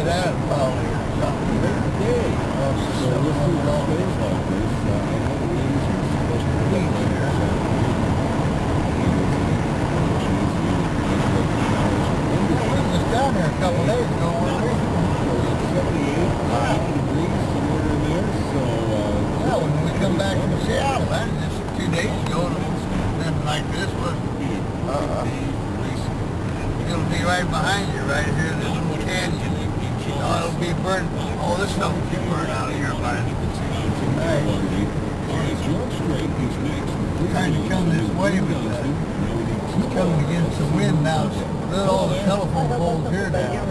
that probably or something. Okay. So this is all baseball, Chris. I know the games are supposed to be played here Saturday. We was down there a couple days ago, weren't we? 78 degrees, somewhere in there. So, yeah, when we come back from Seattle, that was just 2 days ago, and nothing like this was. It'll be right behind you, right here, this little canyon. No, it'll be burned. Oh, this stuff will be burned out of here by it. Trying to come this way, but it's coming against the wind now. Look all the telephone poles here now.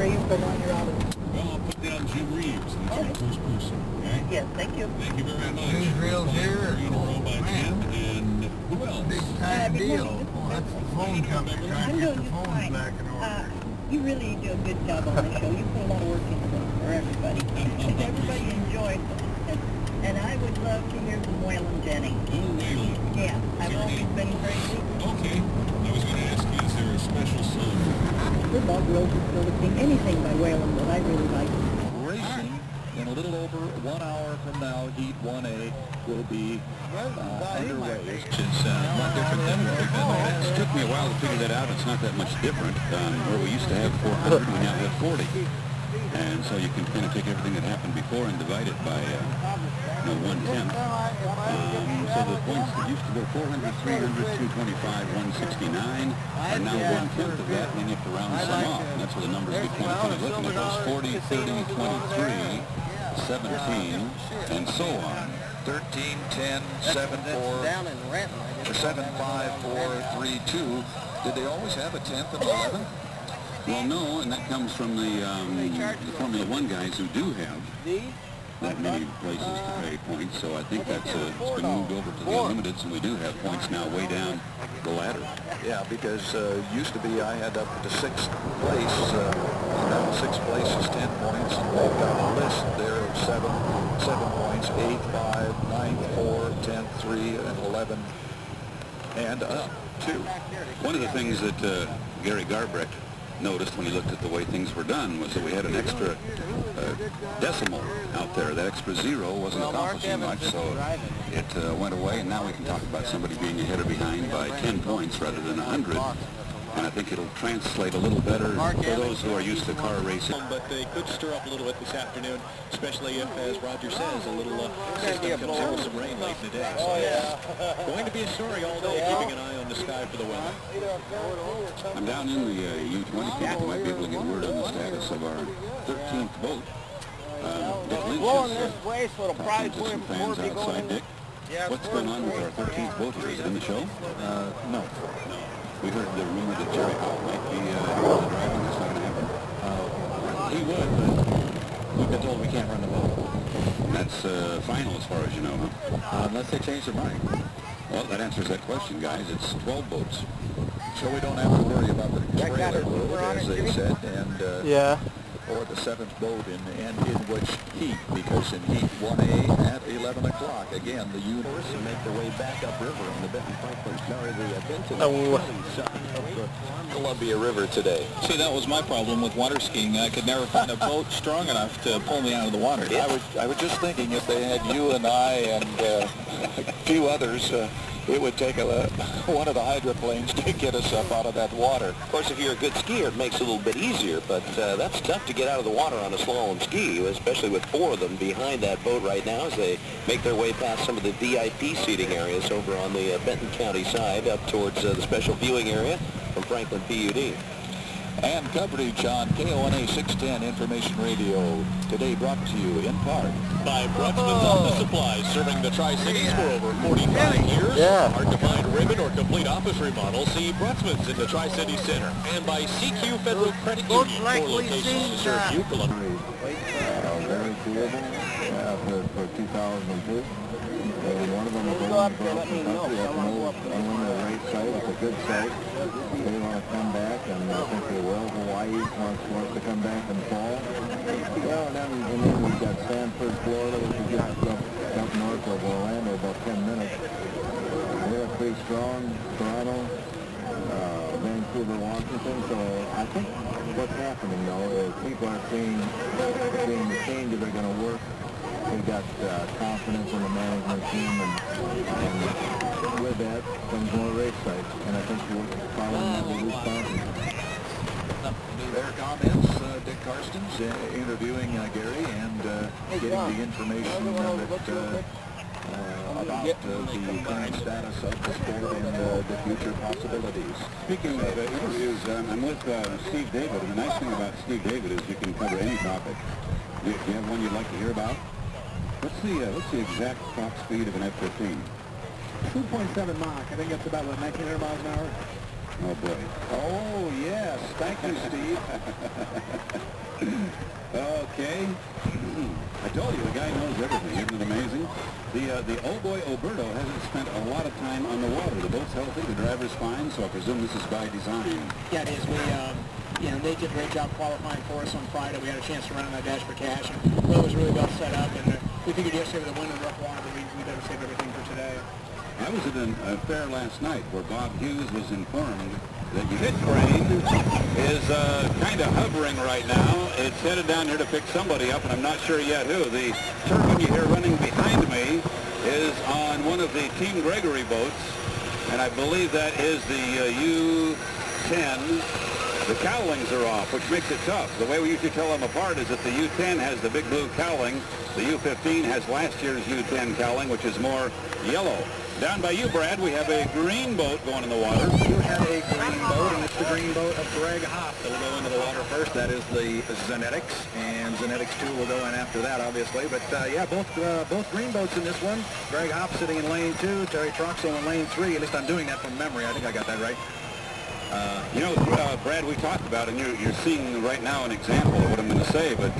well, I'll put down Jim Reeves. That's our first person. Okay? Yes, thank you. Thank you very much. Newsreels here. Roll by Man, 10. And who else? big time deal. Oh, that's the phone company trying to get the phones back in order. You really do a good job on the show. You put a lot of work into it for everybody. Everybody enjoys it. And I would love to hear from Waylon Jennings. Oh, Waylon. Yeah, I've always been crazy. Okay. I was going to ask you, is there a special song? The Bob Roses sort of thing. Anything by Waylon that I really like. Racing in a little over 1 hour from now, Heat 1A will be underway. It's a lot different than what we've had. It took me a while to figure that out. It's not that much different. Where we used to have 400, we now have 40. And so you can kind of take everything that happened before and divide it by 1/10. So the points that used to go 400, 300, 225, 169 are now 1/10 of that, and then you have to round some off. And that's where the numbers get kind of funny looking at those 40, 30, 23, 17, and so on. 13, 10, 7, 4, 7, 5, 4, 3, 2. Did they always have a 10th and 11th? Well, no, and that comes from the Formula One guys who do have that many places to pay points. So I think that's it's been moved over to the Unlimiteds, and we do have points now way down the ladder. Yeah, because used to be I had up to 6th place. Now 6th place is 10 points. They've got a list there of 7 points, 8, 5, 9, 4, 10, 3, and 11, and up 2. One of the things that Gary Garbrecht noticed when he looked at the way things were done was that we had an extra decimal out there. That extra 0 wasn't accomplishing much, so it went away, and now we can talk about somebody being ahead or behind by 10 points rather than 100. And I think it'll translate a little better for those who are used to car racing. But they could stir up a little bit this afternoon, especially if, as Roger says, a little system comes in with some rain late in the day. So it's going to be a story all day, keeping an eye on the sky for the weather. I'm down in the U-20 camp. You might be able to get word on the status of our 13th boat. Dick Lynch is talking to some fans outside. Dick, what's going on with our 13th boat here? Is it in the show? No. We heard the rumor that Jerry Howell might be driving. That's not going to happen. He would, but we've been told we can't run the boat. That's final as far as you know, huh? Unless they change their mind. Well, that answers that question, guys. It's 12 boats. So we don't have to worry about the trailer load, as they said, and or the 7th boat and in which heat, because in heat 1A at 11 o'clock, again, the universe and make their way back upriver on the Benton Franklin, the Benton of the Columbia River today. See, that was my problem with water skiing. I could never find a boat strong enough to pull me out of the water. I was just thinking if they had you and I and a few others, it would take one of the hydroplanes to get us up out of that water. Of course, if you're a good skier, it makes it a little bit easier, but that's tough to get out of the water on a slalom ski, especially with 4 of them behind that boat right now as they make their way past some of the VIP seating areas over on the Benton County side up towards the special viewing area from Franklin PUD. And coverage on KONA 610 Information Radio. Today brought to you in part by Brunsman's Office Supplies, serving the Tri-Cities for over 45 years. Hard to find ribbon or complete office remodel, see Brunsman's in the Tri-Cities Center. And by CQ Federal Credit Union, 4 locations to serve you, Columbia. Very doable for 2002. One of them is Go up there, let me know. unlimited race site. It's a good site. They want to come back, and I think they will. Hawaii wants to come back in fall. Well, and then we've got Sanford, Florida, which is just up north of Orlando, about 10 minutes. They're pretty strong. Toronto, Vancouver, Washington. So I think what's happening, though, is people are seeing the changes are going to work. They've got confidence in the management team, and with that comes more race sites. And I think we're following that with Wisconsin. Their comments, Dick Karstens interviewing Gary and getting the information about the current status of the sport and the future possibilities. Speaking of interviews, I'm with Steve David, and the nice thing about Steve David is you can cover any topic. Do you have one you'd like to hear about? What's the exact top speed of an F-15? 2.7 Mach. I think that's about, what, 1900 miles an hour? Oh, boy. Oh, yes. Thank you, Steve. Okay. I told you, the guy knows everything. Isn't it amazing? The old boy Oberto hasn't spent a lot of time on the water. The boat's healthy, the driver's fine, so I presume this is by design. Yeah, it is. We, they did a great job qualifying for us on Friday. We had a chance to run on that Dash for Cash, and the boat was really well set up, and we figured yesterday with the wind and rough water, we better save everything for today. I was at a fair last night where Bob Hughes was informed that your hit crane is kind of hovering right now. It's headed down here to pick somebody up, and I'm not sure yet who. The turbine you hear running behind me is on one of the Team Gregory boats, and I believe that is the U-10. The cowlings are off, which makes it tough. The way we usually tell them apart is that the U-10 has the big blue cowling. The U-15 has last year's U-10 cowling, which is more yellow. Down by you, Brad, we have a green boat going in the water. You have a green boat, and it's the green boat of Greg Hopp that will go into the water first. That is the Zenetics, and Zenetics 2 will go in after that, obviously. But, yeah, both green boats in this one. Greg Hopp sitting in lane 2, Terry Troxel in lane 3. At least I'm doing that from memory. I think I got that right. Brad, we talked about, and you're seeing right now an example of what I'm going to say, but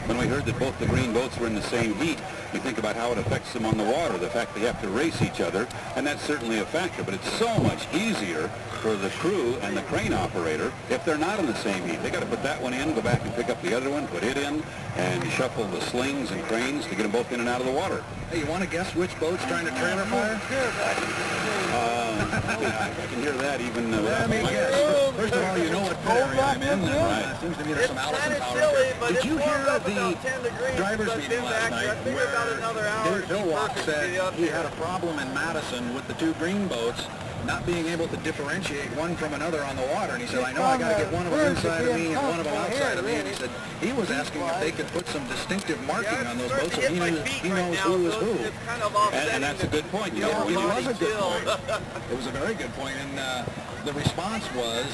when we heard that both the green boats were in the same heat, you think about how it affects them on the water, the fact they have to race each other, and that's certainly a factor, but it's so much easier for the crew and the crane operator if they're not in the same heat. They got to put that one in, go back and pick up the other one, put it in, and shuffle the slings and cranes to get them both in and out of the water. Hey, you want to guess which boat's trying to trailer fire? I can hear that even without the mic. First of all, you know what pit area I'm in. Right. Seems to me there's some Allison power here. Did you hear the drivers meeting last night where Bill Walk said he had a problem in Madison with the two green boats not being able to differentiate one from another on the water, and he said, I know I got to get one of them inside of me and one of them outside of me, and he said he was asking if they could put some distinctive marking on those boats so he knows who is who. And that's a good point. Yeah, it was a good point. It was a very good point, and the response was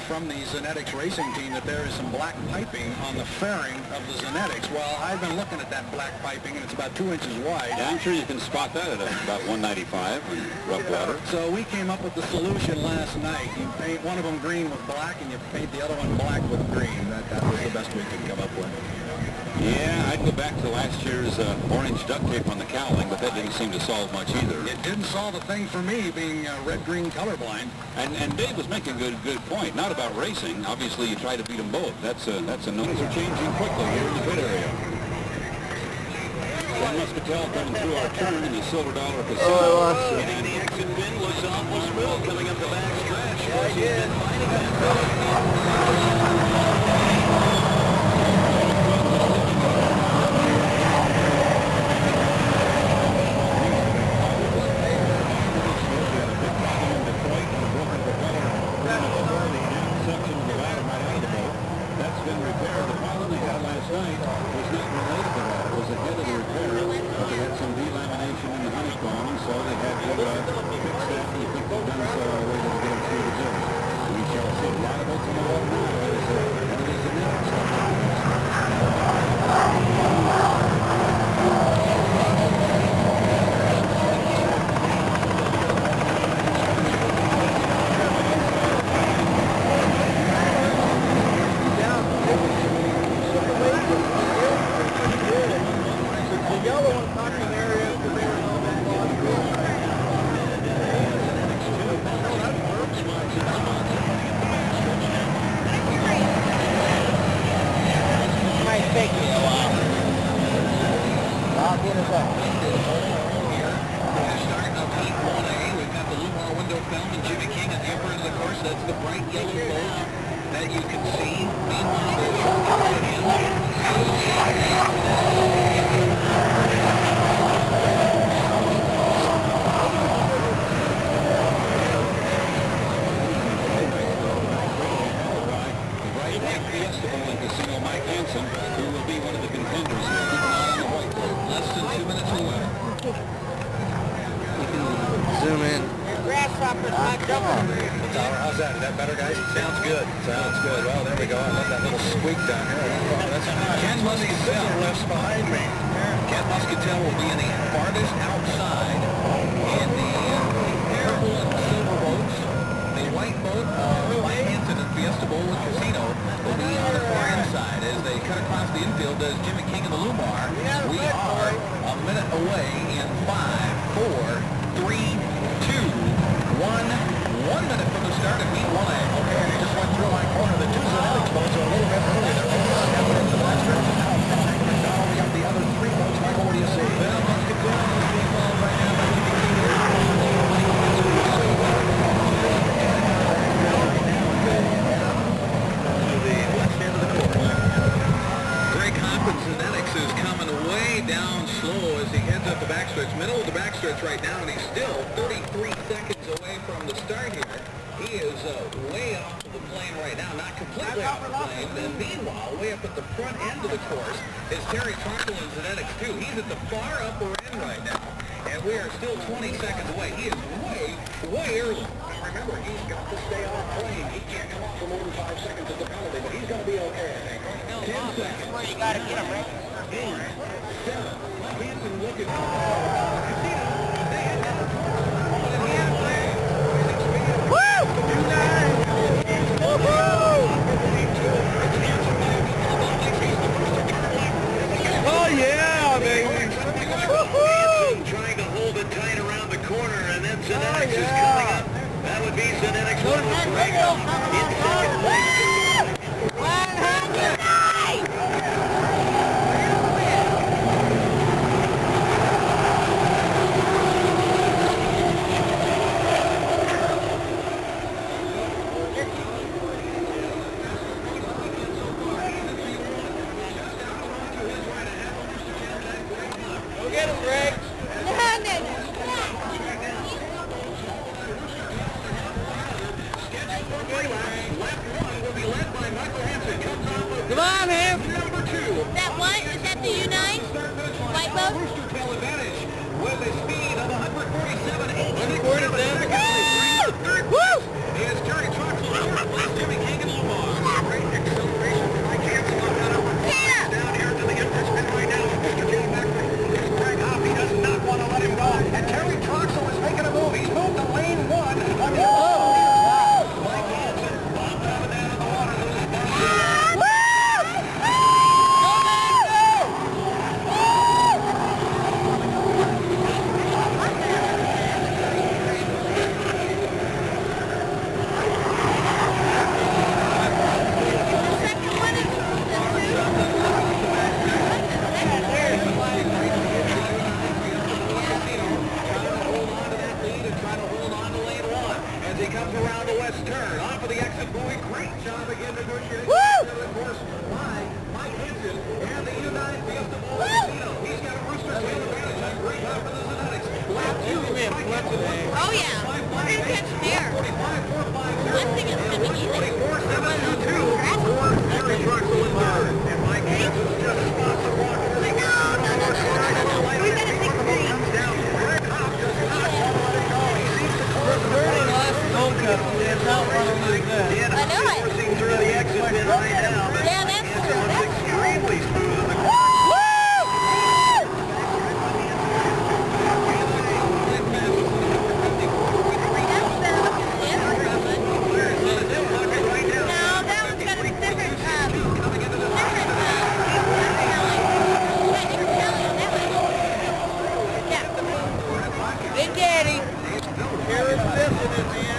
from the Zenetics racing team that there is some black piping on the fairing of the Zenetics. Well, I've been looking at that black piping, and it's about 2 inches wide. Yeah, I'm sure you can spot that at about 195 in rough water. So we came up with the solution last night. You paint one of them green with black, and you paint the other one black with green. That was the best we could come up with. Yeah, I'd go back to last year's orange duct tape on the cowling, but that didn't seem to solve much either. It didn't solve a thing for me, being red-green colorblind. And Dave was making a good point. Not about racing. Obviously, you try to beat them both. That's a no. Things are changing quickly here in the pit area. John Muscatel coming through our turn in the Silver Dollar Casino. And the exit pin looks awful smooth coming up the back stretch. That's been repaired. The problem they had last night was not related to that. It was ahead of the repair, but they had some delamination in the honeycomb, so they had to fix that, and you think they've done so in a way that get them through the day. We shall see a lot of boats on the water now as one of these events. That's the bright yellow boat. that you can see. Meanwhile, there's one coming in. Who will be one of the contenders here. Keep an eye on the whiteboard. Less than 2 minutes away. Zoom in. Grasshopper's not jumping. How's that? Is that better, guys? Sounds good. Sounds good. Well, there we go. I love that little squeak down here. Ken Muscatell left behind me. Ken Muscatell will be in the farthest outside in the purple and silver boats. The white boat, Mike Hansen and Fiesta Bowl and Casino will be on the far inside as they cut across the infield. Does Jimmy King and the Lumar. We are a minute away in 5, 4, 3, 2, 1. 1 minute from the start of Heat 1A. Okay, they just went through my corner. The two Zenitics boats are a little bit early. They're almost halfway into the last stretch. Now, McDonald, we got the other 3 boats. Michael, what do you see? Well, Muscatell is being followed right now by Jimmy King. Zenetics is coming way down slow as he heads up the backstretch, middle of the backstretch right now, and he's still 33 seconds away from the start here. He is way off of the plane right now, not completely off the plane. And meanwhile, way up at the front end of the course is Terry Trunkle and Zenetics too. He's at the far upper end right now, and we are still 20 seconds away. He is way early. Now remember, he's got to stay off plane. He can't come up for more than 5 seconds as a penalty, but he's going to be okay, I think. 10 seconds. Where you got to get him, Rick. 8, 7. Hansen looking. Casino. They had that. Woo! Oh, yeah, baby. Woohoo! Trying to hold it tight around the corner, and then Zenetics is coming up. That would be Zenetics. In second place. Get him, Greg. Come on, Ham. That what? Is that the U9? White boat? With a speed of 147.8 Woo! Woo! is Terry Trunkle, Jimmy King and Lamar. Great acceleration from Mike Hansen on that upper corner. Down here to the entrance pit right now. Mr. Jimmy Beckman. Here's Greg Hoppe. He does not want to let him go. And Terry Trunkle is making a move. He's moved to lane 1. On the Mike Hansen bombed up and down in the water. He comes around the west turn, off of the exit buoy. Great job again negotiating. Of course, by Mike Hansen and the U9 Fiesta Bowl Casino. He's got a rooster tail advantage. A great job for the Zenetics. Lap 2, Mike Hansen. Oh yeah, we're going to catch them there. 45, 4, 5, 0. I think it's going to be easy. 44, 7, 2, 2 for Terry Trunkle in third. And Mike Hansen's just spots the walk. No. We got to take the lead. Comes down. Greg Hoppe does not want to let it go. He seems to close the I know it. forcing through the exit pit right now. Yeah, that's true. That's extremely smooth in the Woo! No, that one's got a different, yeah. Big Daddy. Here is this in the end.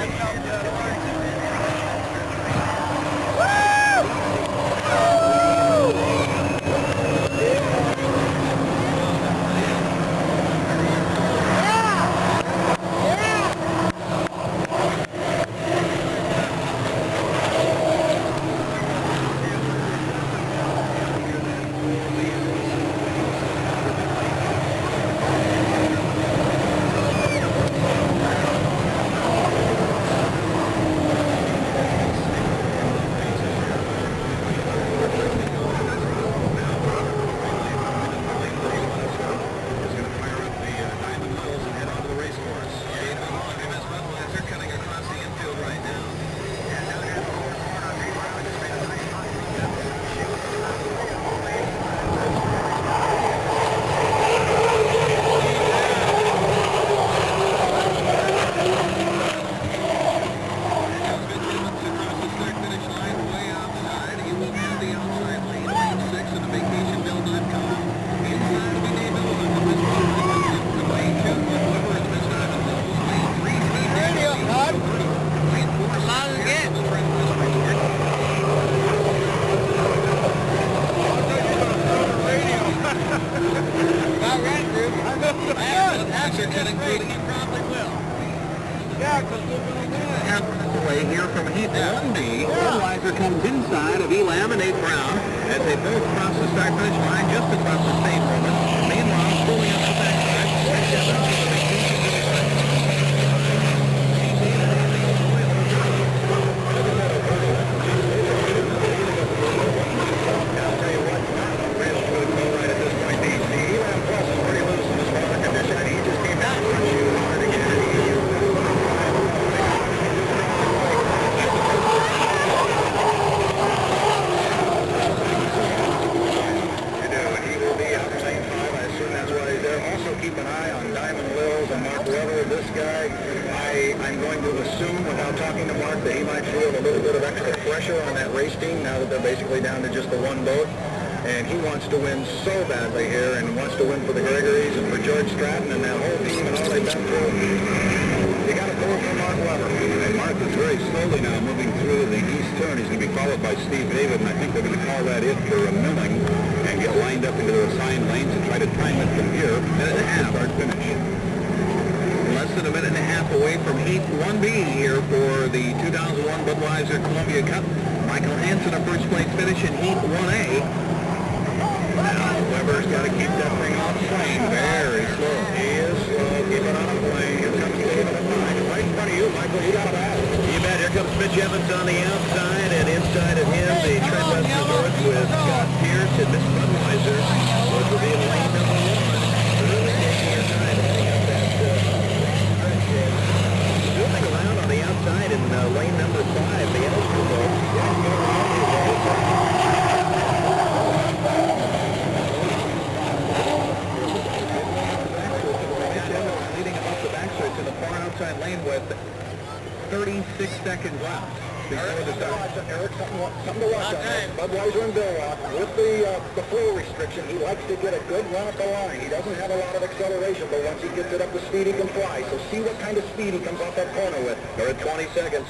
Heat 1B. Budweiser comes inside of Elam and Nate Brown as they both cross the start-finish line just across the state moment. Meanwhile, pulling up the backside, Mitch Evans with a big piece of the second. I'll tell you what, Randall's going to go right at this point. The Elam Plus is pretty loose in this water condition, and he just came out and shooting hard again. Keep an eye on Diamond Wills and Mark Weber. This guy, I'm going to assume, without talking to Mark, that he might feel a little bit of extra pressure on that race team now that they're basically down to just the one boat. And he wants to win so badly here and wants to win for the Gregories and for George Stratton and that whole team and all they've been through. You got to pull for Mark Weber. And Mark is very slowly now moving through the east turn. He's going to be followed by Steve David, and I think they're going to call that it for a milling and get lined up into their assigned lanes and try to time it from here. Minute and a half, start finish. Less than a minute and a half away from Heat 1B here for the 2001 Budweiser Columbia Cup. Michael Hansen, a first place finish in Heat 1A. Now Weber's got to keep that thing on the plane very slow. He is slow. Keep it on the plane. Here comes David at 9. Right in front of you, Michael. You got a bat. You bet. Here comes Mitch Evans on the outside, and inside of him, the Trent West Resort with Scott Pierce and Miss Budweiser was revealed lane number 1. Really taking your time heading up that stretch. Moving around on the outside in lane number 5, the Elster boat. To the far outside lane with 36 seconds left before the start. Eric, something to watch on this. Budweiser and Bill Rock, with the flow restriction, he likes to get a good run at the line. He doesn't have a lot of acceleration, but once he gets it up to speed, he can fly. So see what kind of speed he comes off that corner with. They're at 20 seconds.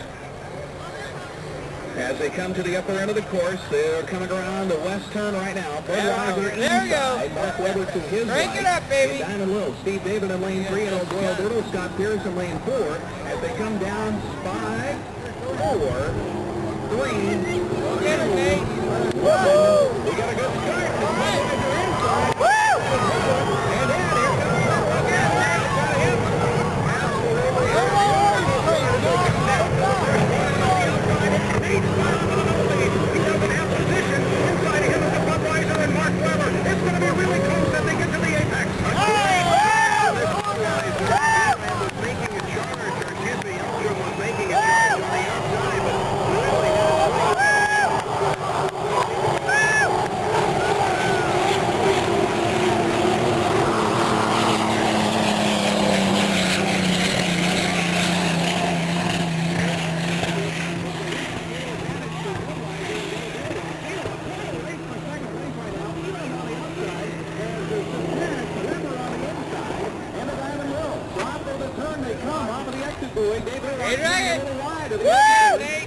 As they come to the upper end of the course, they're coming around the west turn right now. Budweiser there you go. Mark Weber to his Crank right. it up, baby. Diamond Wills, Steve David in lane 3, and O'Doyle Doodle, Scott Pierce in lane 4. As they come down 5, 4, 3, 2, 1. We got a good start. Budweiser inside. Woo! And then here comes he doesn't have position. Inside of him is the Budweiser and Mark Weber. It's going to be really close as they get to the apex. Making a charge, or excuse me, Elstrom was making a charge on the outside, but really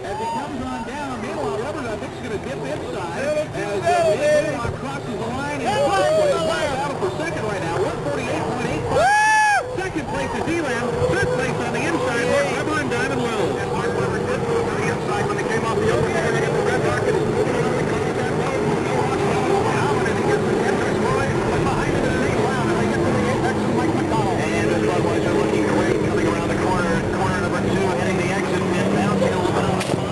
as he comes on down, meanwhile, Weber, I think, is going to dip inside as Bill crosses the line in battle for second right now, 148.85. Second place is Elam. Third place on the inside, Mark Weber and Diamond Wells. And Mark Weber did move to the inside when they came off the open corner to get the red rocket. He's moving around the contact road. Now, and he gets the entrance boy. Behind him is Nate Brown, and they get to the apex of Mike McDonald. And as Budweiser looking away, coming around the corner number 2, hitting the exit, and bouncing a little bit on the spot.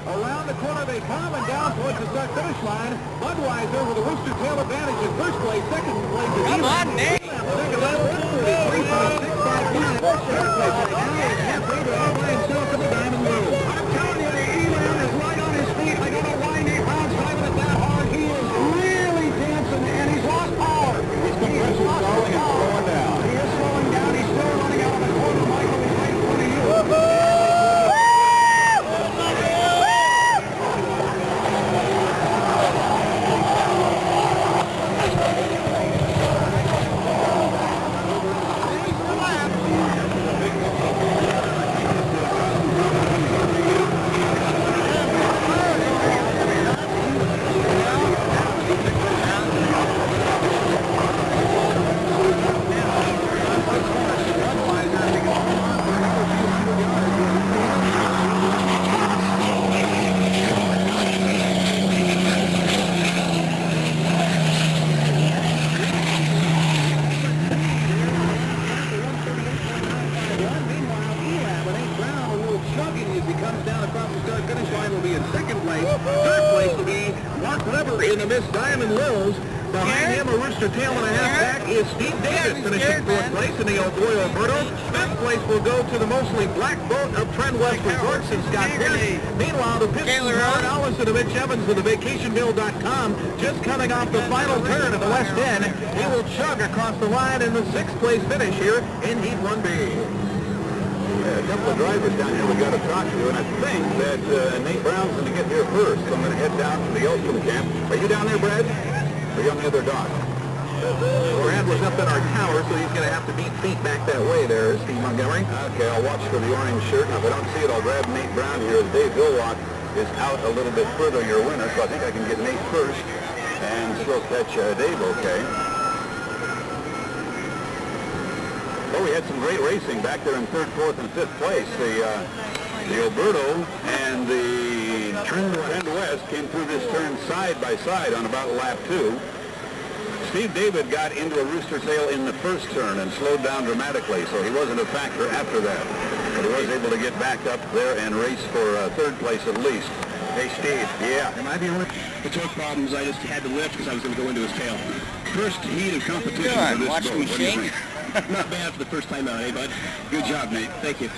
Around the corner they come and down towards the start-finish line. Budweiser with a rooster tail advantage in first place. Second place is Come on, Nate! Second place, 133.659. Third place right now is halfway to all by himself in the Diamond Wills. I'm telling you, the Elam is right on his feet. I don't know why Nate Brown's driving it that hard. He is really dancing, and he's lost power. He's lost power. He is slowing clever in the Miss Diamond Lils. Behind him, a Rooster Tail and a half back is Steve Davis, finishing fourth place in the Ogoy Alberto. Fifth place will go to the mostly black boat of Trend West Resorts and Scott Pierce. Meanwhile, the Pittsburgh Allison of Mitch Evans of the VacationBill.com just coming off the final turn of the West End. He will chug across the line in the sixth place finish here in Heat 1B. A couple of drivers down here we got to talk to, and I think that Nate Brown's going to get here first. So I'm going to head down to the Yellowstone camp. Are you down there, Brad? Or are you on the other dock? Brad was up in our tower, so he's going to have to beat feet back that way there, Steve Montgomery. Okay, I'll watch for the orange shirt. Now, if I don't see it, I'll grab Nate Brown here. Dave Villock is out a little bit further, your winner, so I think I can get Nate first and still catch Dave okay. Well, we had some great racing back there in third, fourth, and fifth place. The Alberto and the Trend West came through this turn side by side on about lap 2. Steve David got into a Rooster Tail in the first turn and slowed down dramatically, so he wasn't a factor after that. But he was able to get back up there and race for third place at least. Hey, Steve. Yeah. Am I the only? The torque problems, I just had to lift because I was going to go into his tail. First heat of competition for this boat. What do you think? Not bad for the first time out, eh, bud? Good job, Nate. Thank you.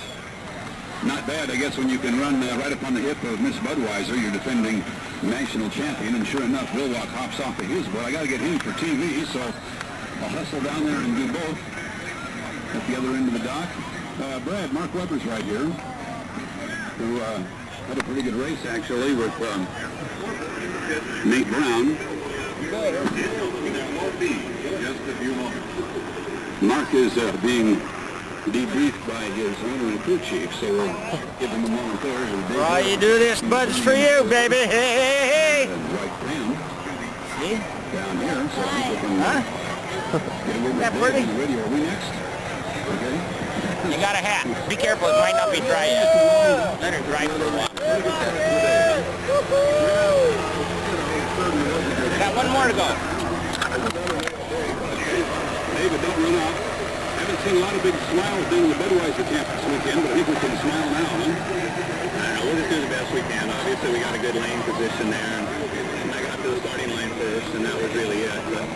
Not bad, I guess, when you can run right up on the hip of Miss Budweiser, you're defending national champion, and sure enough, Villock hops off of his boat. I got to get him for TV, so I'll hustle down there and do both at the other end of the dock. Brad, Mark Webber's right here, who had a pretty good race, actually, with Nate Brown. Just a few moments. Mark is being debriefed by his owner and crew chief, so we'll give him a moment there. Well, you do this, bud, it's for you, baby. Hey, hey, hey. Right down. See? Down here, so we can get a little bit pretty? on the radio. Are we next? Okay. You got a hat. Be careful, it might not be dry yet. Let it dry for a while. Got one more to go. David, don't run out. Haven't seen a lot of big smiles down in the Budweiser camp this weekend, but I think we can smile now, huh? We'll just do the best we can. Obviously, we got a good lane position there, and I got to the starting line first, and that was really it. But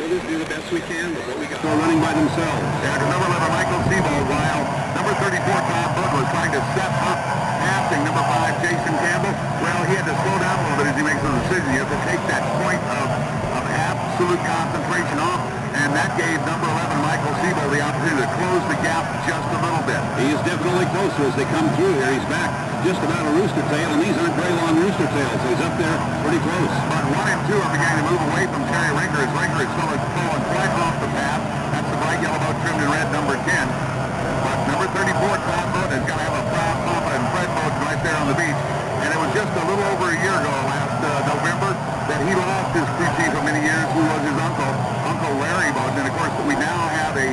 we'll just do the best we can with what we got. They're running by themselves. Yeah, to number 11, Michael Seabold, while number 34, Tom Bud, was trying to set up passing number 5, Jason Campbell. Well, he had to slow down a little bit as he makes the decision. You have to take that point of absolute concentration off, and that gave number 11, Michael Seabold, the opportunity to close the gap just a little bit. He is definitely closer as they come through here. He's back just about a Rooster Tail, and these aren't very long Rooster Tails, so he's up there pretty close. But 1 and 2 are beginning to move away from Terry Rinker, as Rinker is fallen quite off the path. That's the bright yellow boat trimmed in red, number 10. But number 34, Tom Boat, is going to have a proud Papa and Fred boat right there on the beach. And it was just a little over a year ago, last November, that he lost his crew chief of many years, who was his uncle, Uncle Larry Bowden. And of course, we now have a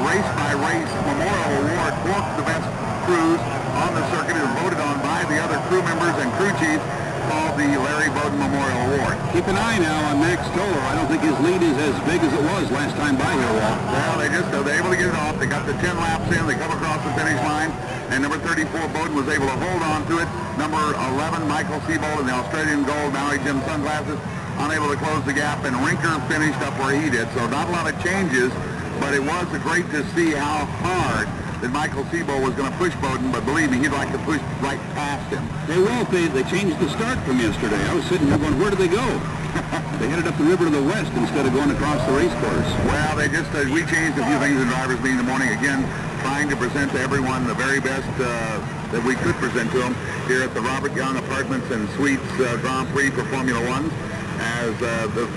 race-by-race memorial award for the best crews on the circuit, and voted on by the other crew members and crew chiefs, called the Larry Bowden Memorial Award. Keep an eye now on Max Toller. I don't think his lead is as big as it was last time by here, Walt. Well, they're able to get it off. They got the 10 laps in. They come across the finish line. And number 34, Bowden, was able to hold on to it. Number 11, Michael Seabold in the Australian Gold, Maui Jim sunglasses, unable to close the gap. And Rinker finished up where he did. So not a lot of changes, but it was great to see how hard that Michael Seabold was going to push Bowden, but believe me, he'd like to push right past him. They won't. They changed the start from yesterday. I was sitting here going, where did they go? They headed up the river to the west instead of going across the race course. Well, they just, we changed a few things in Drivers Meeting in the morning. Again, trying to present to everyone the very best that we could present to them here at the Robert Young Apartments and Suites Grand Prix for Formula One, as the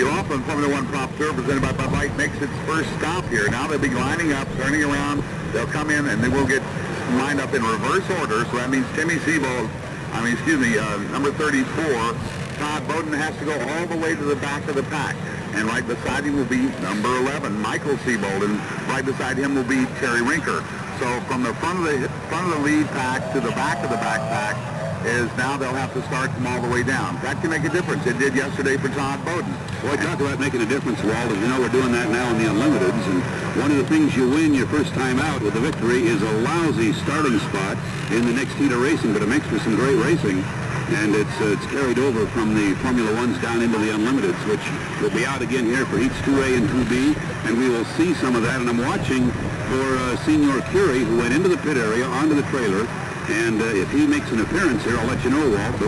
Laughlin Formula One Prop Tour presented by Bud Light makes its first stop here. Now they'll be lining up, turning around. They'll come in and they will get lined up in reverse order. So that means number 34, Todd Bowden, has to go all the way to the back of the pack. And right beside him will be number 11, Michael Seabold, and right beside him will be Terry Rinker. So from the front of the lead pack to the back of the backpack is now they'll have to start from all the way down. That can make a difference. It did yesterday for Todd Bowden. Well, talk about making a difference, Walt. As you know, we're doing that now in the Unlimiteds, and one of the things you win your first time out with a victory is a lousy starting spot in the next heat of racing, but it makes for some great racing. and it's carried over from the Formula Ones down into the Unlimiteds, which will be out again here for heats 2A and 2B, and we will see some of that. And I'm watching for Senior Curie, who went into the pit area, onto the trailer, and if he makes an appearance here, I'll let you know, Walt.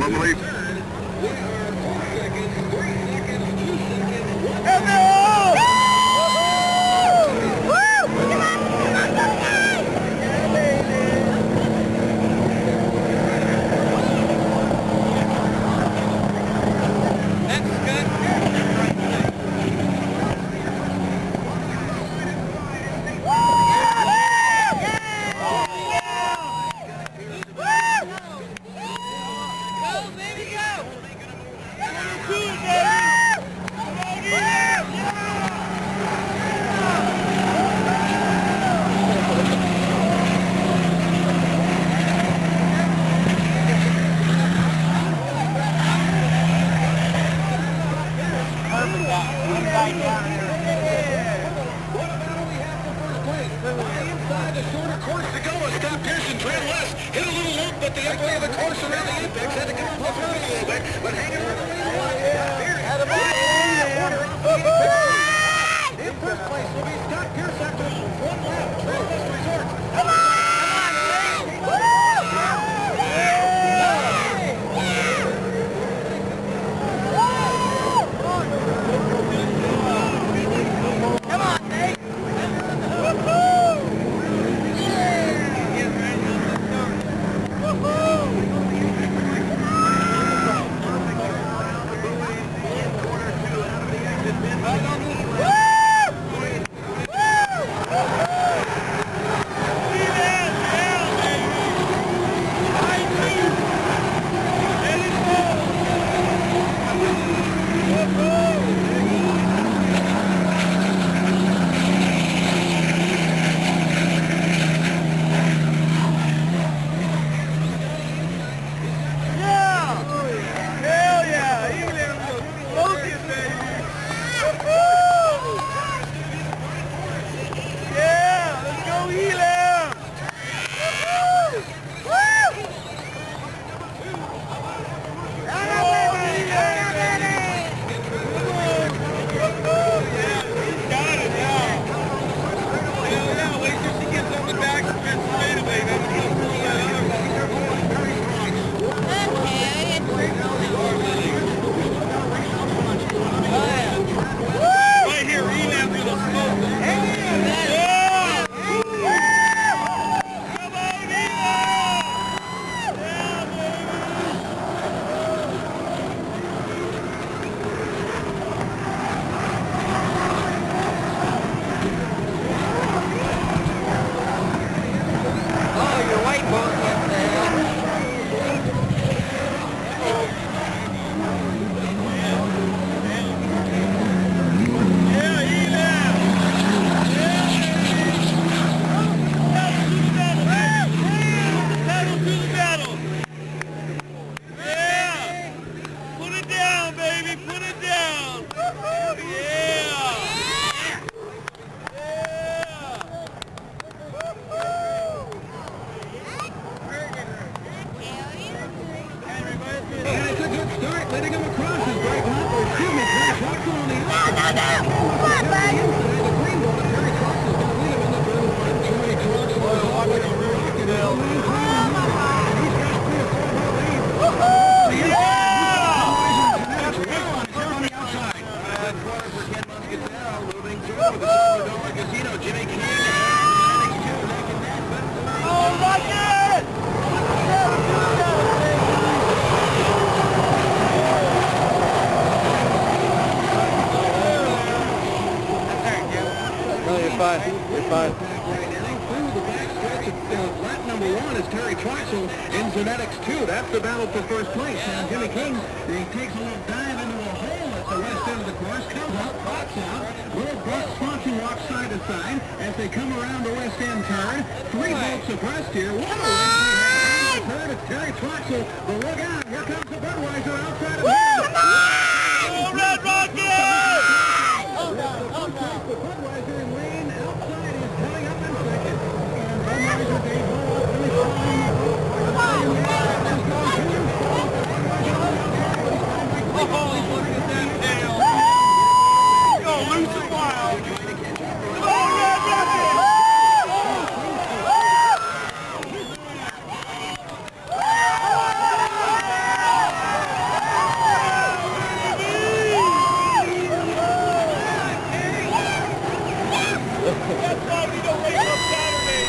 That's why we don't race on Saturday.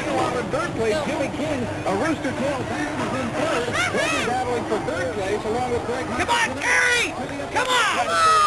Meanwhile, in third place, Jimmy King, a Rooster Tail back is in third. They'll be battling for third place along with Greg. Come on, Terry! Come on!